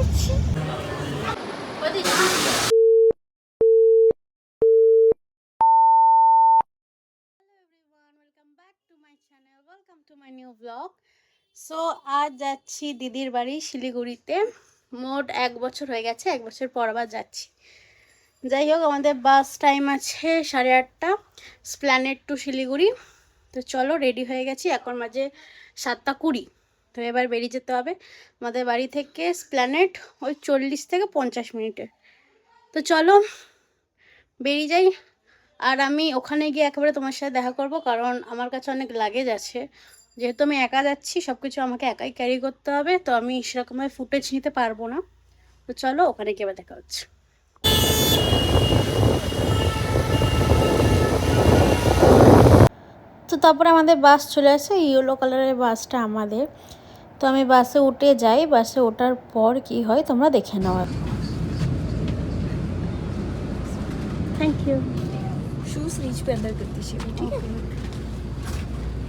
গেছি। সো আজ যাচ্ছি দিদির বাড়ি শিলিগুড়িতে। মোট 1 বছর হয়ে গেছে, 1 বছর পর আবার যাচ্ছি। যাই হোক, আমাদের বাস টাইম আছে 8:30, স্প্ল্যানেড টু শিলিগুড়ি। তো চলো, রেডি হয়ে গেছি, এখন বাজে 7:20। তো এবার বেরিয়ে যেতে হবে আমাদের বাড়ি থেকে। স্প্ল্যানেড ওই 40 থেকে 50 মিনিটের। তো চলো বেরিয়ে যাই। আর আমি ওখানে গিয়ে একেবারে তোমার সাথে দেখা করব, কারণ আমার কাছে অনেক লাগেজ আছে। যেহেতু আমি একা যাচ্ছি, সব কিছু আমাকে একাই ক্যারি করতে হবে, তো আমি সেরকমভাবে ফুটেজ নিতে পারবো না। তো চলো ওখানে গিয়ে আবার দেখা হচ্ছে। তো তারপরে আমাদের বাস চলে আসে, ইয়েলো কালারের বাসটা আমাদের। তো আমি বাসে উঠে যাই, বাসে ওঠার পর কি হয় তোমরা দেখে নাও। Thank you. शूज रीच पे अंदर करती है, ठीक है।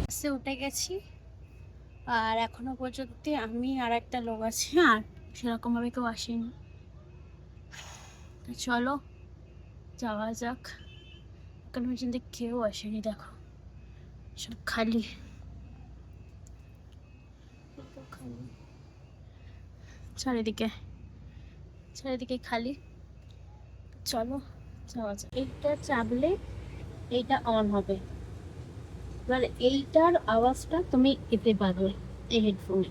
বাসে উঠে গেছি, আর এখনো পর্যন্ত আমি আর একটা লোক আছে, আর সেরকমভাবে কেউ আসেনি। তো চলো যাওয়া যাক। এখন পর্যন্ত কেউ আসেনি, দেখো সব খালি। চারিদিকে চারিদিকে খালি। চলো যাওয়া যাক। এইটা চাপলে এইটা অন হবে, এবার এইটার আওয়াজটা তুমি এতে পাবে এই হেডফোনে।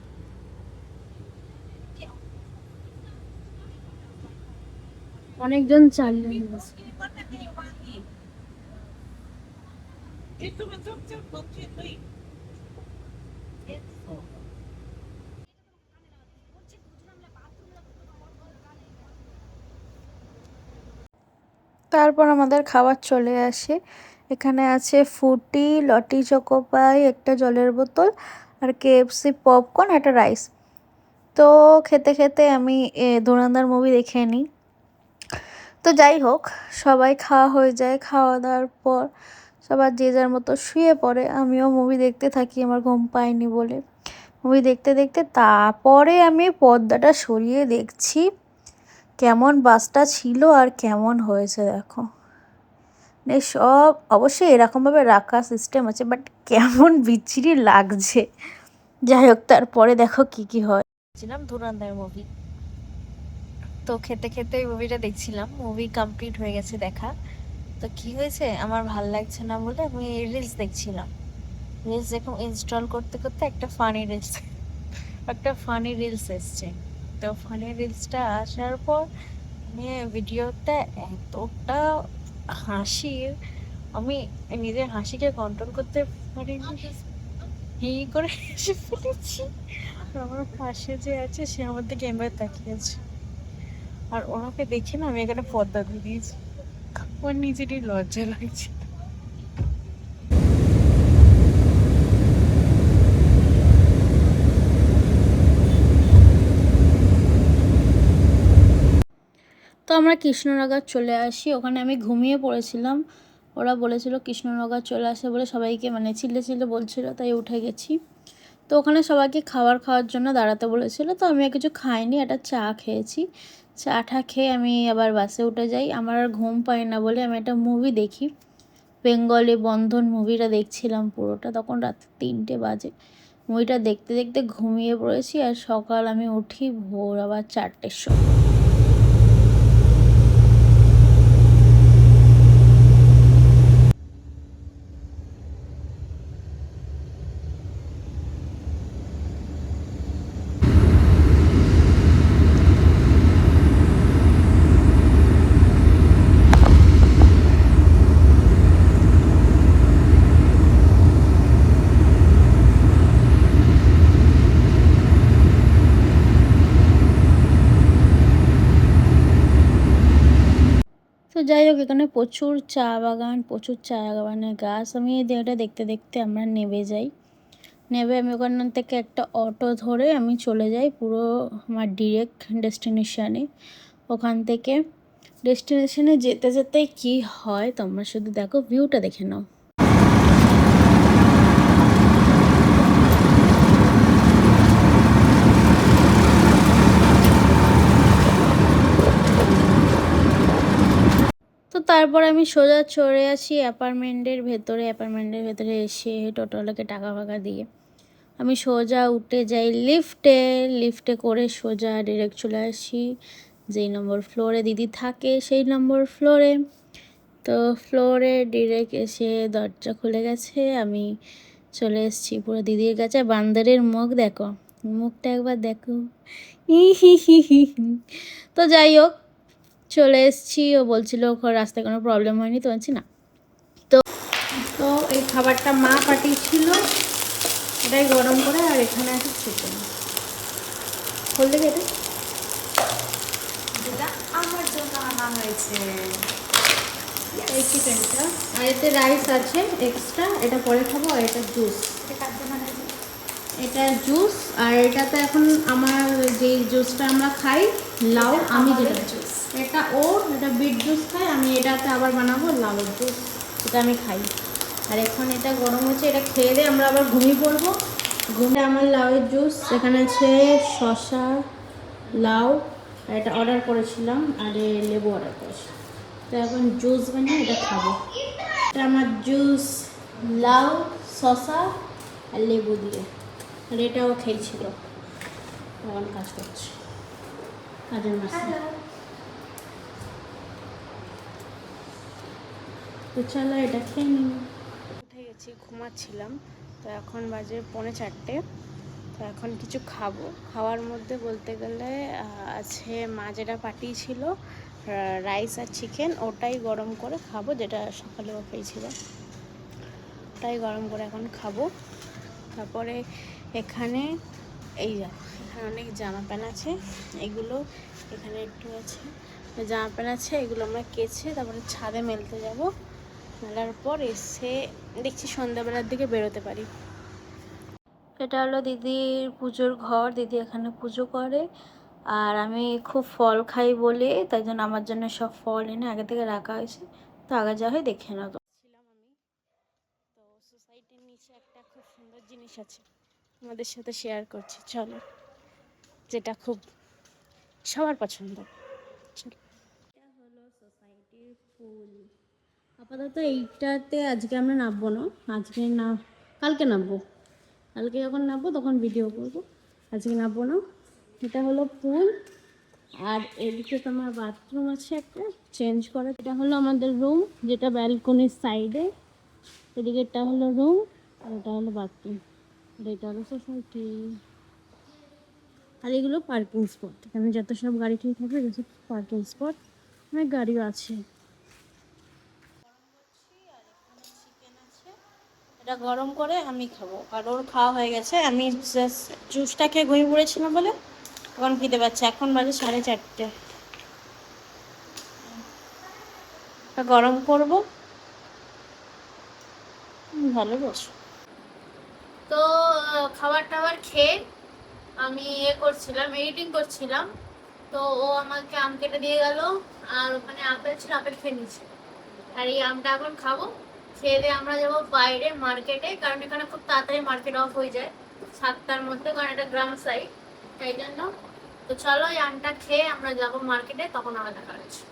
অনেকজন চালিয়ে তারপর আমাদের খাবার চলে আসে। এখানে আছে ফুটি, লটি চোকোপাই, একটা জলের বোতল, আর কেএফসি পপকর্ন, একটা রাইস। তো খেতে খেতে আমি ধুরন্ধর মুভি দেখে নিই। তো যাই হোক, সবাই খাওয়া হয়ে যায়। খাওয়া দাওয়ার পর সবার যে যার মতো শুয়ে পড়ে, আমিও মুভি দেখতে থাকি, আমার ঘুম পায়নি বলে। মুভি দেখতে দেখতে তারপরে আমি পর্দাটা সরিয়ে দেখছি কেমন বাসটা ছিল আর কেমন হয়েছে দেখো। মানে সব অবশ্যই এরকমভাবে রাখা সিস্টেম আছে, বাট কেমন বিচ্ছিরি লাগছে। যাই হোক, তারপরে দেখো কি কি হয়। ছিলাম ধুরন্ধর মুভি। তো খেতে খেতে মুভিটা দেখছিলাম, মুভি কমপ্লিট হয়ে গেছে দেখা। তো কি হয়েছে, আমার ভাল লাগছে না বলে আমি রিলস দেখছিলাম। রিলস দেখুন, ইনস্টল করতে করতে একটা ফানি রিলস এসছে। তো ফানি রিলসটা আসার পর ভিডিওটা এতটা হাসির, আমি নিজের হাসিকে কন্ট্রোল করতে পারিনি, হি করে হেসে ফেলেছি। আর আমার পাশে যে আছে সে আমার দিকে এবার তাকিয়েছে, আর ওনাকে দেখে না আমি এখানে পর্দা দিয়ে দিয়েছি। আমার নিজেরই লজ্জা লাগছে। তো আমরা কৃষ্ণনগর চলে আসি, ওখানে আমি ঘুমিয়ে পড়েছিলাম। ওরা বলেছিল কৃষ্ণনগর চলে আসে বলে, সবাইকে মানে চিল্লে চিল্লে বলছিল, তাই উঠে গেছি। তো ওখানে সবাইকে খাওয়ার জন্য দাঁড়াতে বলেছিল, তো আমি আর কিছু খাইনি, একটা চা খেয়েছি। চাটা খেয়ে আমি আবার বাসে উঠে যাই। আমার আর ঘুম পায় না বলে আমি একটা মুভি দেখি, বেঙ্গলি বন্ধন মুভিটা দেখছিলাম পুরোটা। তখন রাত 3টে বাজে। মুভিটা দেখতে দেখতে ঘুমিয়ে পড়েছি, আর সকাল আমি উঠি ভোর আবার 4টের সময়। তো যাই হোক, এখানে প্রচুর চা বাগান, প্রচুর চা বাগানের গাছ। আমি এই জায়গাটা দেখতে দেখতে আমরা নেমে যাই। নেমে আমি ওখান থেকে একটা অটো ধরে আমি চলে যাই পুরো আমার ডিরেক্ট ডেস্টিনেশানে। ওখান থেকে ডেস্টিনেশানে যেতে যেতে কি হয় তোমরা শুধু দেখো, ভিউটা দেখে নাও। তারপর আমি সোজা চলে আসি অ্যাপার্টমেন্টের ভেতরে। অ্যাপার্টমেন্টের ভেতরে এসে টোটোওয়ালাকে টাকা ফাকা দিয়ে আমি সোজা উঠে যাই লিফটে। লিফটে করে সোজা ডিরেক্ট চলে আসি যেই নম্বর ফ্লোরে দিদি থাকে সেই নম্বর ফ্লোরে। তো ফ্লোরে ডিরেক্ট এসে দরজা খুলে গেছে, আমি চলে এসেছি পুরো দিদির কাছে। বান্দরের মুখ দেখো, মুখটা একবার দেখো, হি হি হি হি। তো যাই হোক চলে এসেছি। ও বলছিল রাস্তায় কোনো প্রবলেম হয়নি, তো বলছি না। তো তো এই খাবারটা মা পাঠিয়েছিল, এটাই গরম করে। আর এখানে আছে চিকেন, বলতে গেলে যেটা আমার জন্য আনা হয়েছে এই চিকেনটা। আর এতে রাইস আছে এক্সট্রা, এটা পরে খাবো। আর এটা জুস, এটা কার জন্য আনা হয়েছে? এটা জুস। আর এটাতে এখন আমার যে জুসটা আমরা খাই লাউ, আমি যেটা জুস, এটা এটা বিট জুস খাই আমি, এটাতে আবার বানাবো লাউয়ের জুস, এটা আমি খাই। আর এখন এটা গরম হচ্ছে, এটা খেয়ে দিয়ে আমরা আবার ঘুমিয়ে পড়বো। ঘুমে আমার লাউয়ের জুস, এখানে আছে শসা, লাউ, আর এটা অর্ডার করেছিলাম, আর লেবু অর্ডার করেছিলাম। তো এখন জুস বানিয়ে এটা খাবো। এটা আমার জুস লাউ, শসা আর লেবু দিয়ে। আর এটাও খেয়েছিল, এখন কাজ করছে কাজের মাসে। তো চলো এটা খেয়ে নিই। উঠে গেছি, ঘুমাচ্ছিলাম। তো এখন বাজে 3:45। তো এখন কিছু খাবো। খাওয়ার মধ্যে বলতে গেলে আছে মা যেটা পাঠিয়েছিল রাইস আর চিকেন, ওটাই গরম করে খাবো, যেটা সকালেও খেয়েছিল। ওটাই গরম করে এখন খাবো। তারপরে এখানে এখানে অনেক জামা প্যান্ট আছে, এগুলো এখানে একটু আছে জামা প্যান্ট আছে, এগুলো আমরা কেচে তারপরে ছাদে মেলতে যাব। মেলার পর এসে দেখছি সন্ধ্যাবেলার দিকে বেরোতে পারি। এটা হলো দিদির পুজোর ঘর, দিদি এখানে পুজো করে। আর আমি খুব ফল খাই বলে তাই জন্য আমার জন্য সব ফল এনে আগে থেকে রাখা হয়েছে। তো আগে যা হয় দেখে নাও। ছিলাম আমি তো সোসাইটির নিচে একটা খুব সুন্দর জিনিস আছে, আমাদের সাথে শেয়ার করছি চলো, যেটা খুব সবার পছন্দ। চলো, এটা হলো সোসাইটির ফুল। আপাতত এইটাতে আজকে আমরা নামবো না, আজকে না কালকে নামবো। কালকে যখন নামবো তখন ভিডিও করবো, আজকে নামবো না। এটা হলো পুল। আর এদিকে তোমার বাথরুম আছে একটা চেঞ্জ করা। এটা হলো আমাদের রুম, যেটা ব্যালকনির সাইডে। এদিকে এটা হলো রুম, আর এটা হলো বাথরুম, আর এটা হলো সোসাইটি। আর এগুলো পার্কিং স্পট, এখানে যত সব গাড়ি ঠিক থাকবে সব পার্কিং স্পট, অনেক গাড়িও আছে। এটা গরম করে আমি খাবো, আর ওর খাওয়া হয়ে গেছে। আমি জাস্ট জুসটা খেয়ে ঘুমিয়ে পড়েছিলাম বলে এখন খেতে পারছি। এখন বাজে 4:30। এটা গরম করবো, ভালো বসো। তো খাবার টাবার খেয়ে আমি করছিলাম, এডিটিং করছিলাম। তো ও আমাকে আম কেটে দিয়ে গেল, আর ওখানে আপেল ছিল, আপেল খেয়ে নিয়েছি। আর এই আমটা এখন খাবো। খেয়ে দিয়ে আমরা যাবো বাইরে মার্কেটে, কারণ এখানে খুব তাড়াতাড়ি মার্কেট অফ হয়ে যায় 7টার মধ্যে, কারণ এটা গ্রাম সাইড, তাই জন্য। তো চলো এই আমটা খেয়ে আমরা যাবো মার্কেটে, তখন আমরা দেখা হচ্ছে।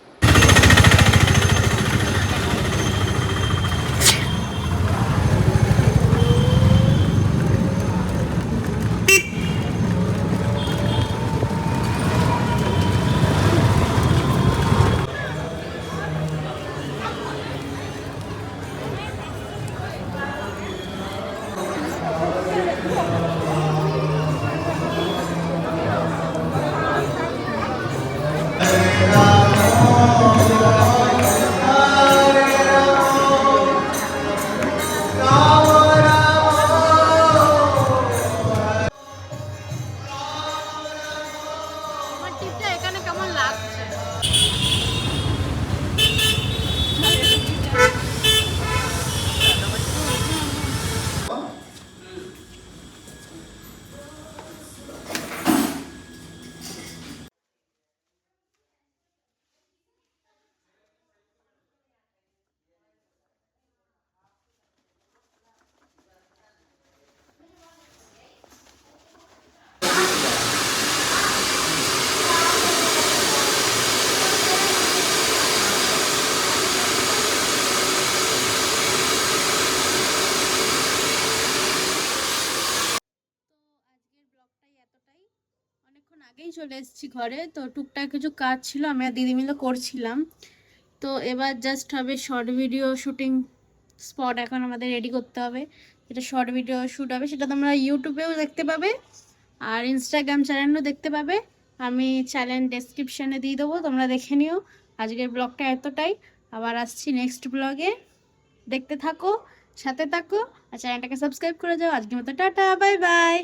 আমার টিপটা এখানে কেমন লাগছে? অনেকক্ষণ আগেই চলে এসেছি ঘরে, তো টুকটাক কিছু কাজ ছিল আমি আর দিদি মিলে করছিলাম। তো এবার জাস্ট হবে শর্ট ভিডিও শুটিং স্পট, এখন আমাদের রেডি করতে হবে। যেটা শর্ট ভিডিও শ্যুট হবে সেটা তোমরা ইউটিউবেও দেখতে পাবে আর ইনস্টাগ্রাম চ্যানেলও দেখতে পাবে। আমি চ্যানেল ডেসক্রিপশানে দিয়ে দেবো, তোমরা দেখে নিও। আজকের ব্লগটা এতটাই, আবার আসছি নেক্সট ব্লগে। দেখতে থাকো, সাথে থাকো আর চ্যানেলটাকে সাবস্ক্রাইব করে যাও। আজকের মতো টাটা, বাই বাই।